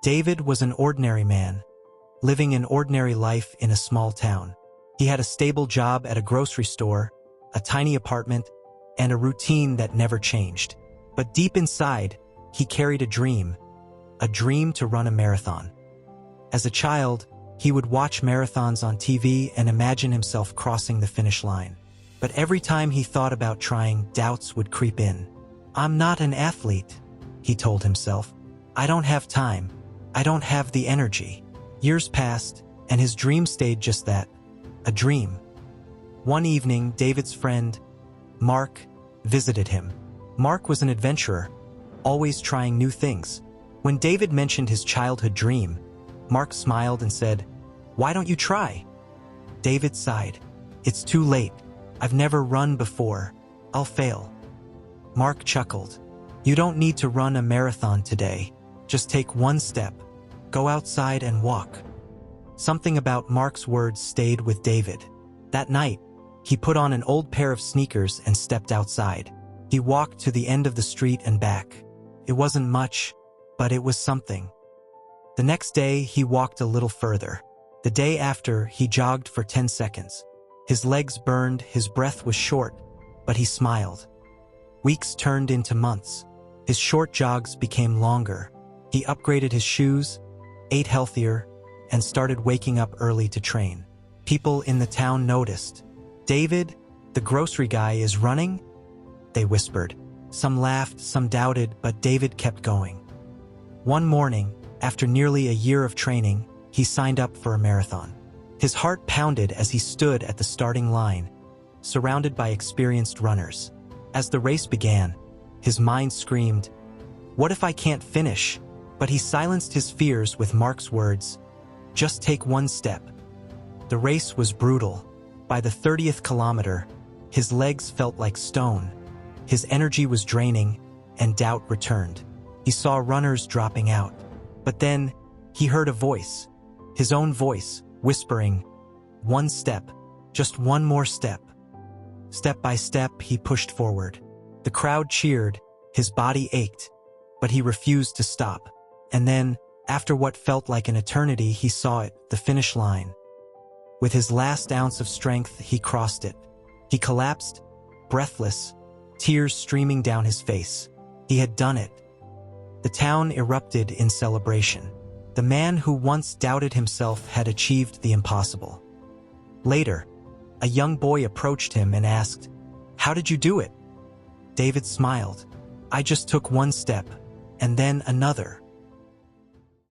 David was an ordinary man, living an ordinary life in a small town. He had a stable job at a grocery store, a tiny apartment, and a routine that never changed. But deep inside, he carried a dream to run a marathon. As a child, he would watch marathons on TV and imagine himself crossing the finish line. But every time he thought about trying, doubts would creep in. "I'm not an athlete," he told himself. "I don't have time. I don't have the energy." Years passed, and his dream stayed just that, a dream. One evening, David's friend, Mark, visited him. Mark was an adventurer, always trying new things. When David mentioned his childhood dream, Mark smiled and said, "Why don't you try?" David sighed. "It's too late. I've never run before. I'll fail." Mark chuckled. "You don't need to run a marathon today. Just take one step. Go outside and walk." Something about Mark's words stayed with David. That night, he put on an old pair of sneakers and stepped outside. He walked to the end of the street and back. It wasn't much, but it was something. The next day, he walked a little further. The day after, he jogged for 10 seconds. His legs burned, his breath was short, but he smiled. Weeks turned into months. His short jogs became longer. He upgraded his shoes, ate healthier, and started waking up early to train. People in the town noticed. "David, the grocery guy, is running?" they whispered. Some laughed, some doubted, but David kept going. One morning, after nearly a year of training, he signed up for a marathon. His heart pounded as he stood at the starting line, surrounded by experienced runners. As the race began, his mind screamed, "What if I can't finish?" But he silenced his fears with Mark's words, "Just take one step." The race was brutal. By the 30th kilometer, his legs felt like stone. His energy was draining, and doubt returned. He saw runners dropping out. But then, he heard a voice, his own voice, whispering, "One step, just one more step." Step by step, he pushed forward. The crowd cheered, his body ached, but he refused to stop. And then, after what felt like an eternity, he saw it, the finish line. With his last ounce of strength, he crossed it. He collapsed, breathless, tears streaming down his face. He had done it. The town erupted in celebration. The man who once doubted himself had achieved the impossible. Later, a young boy approached him and asked, "How did you do it?" David smiled. "I just took one step, and then another."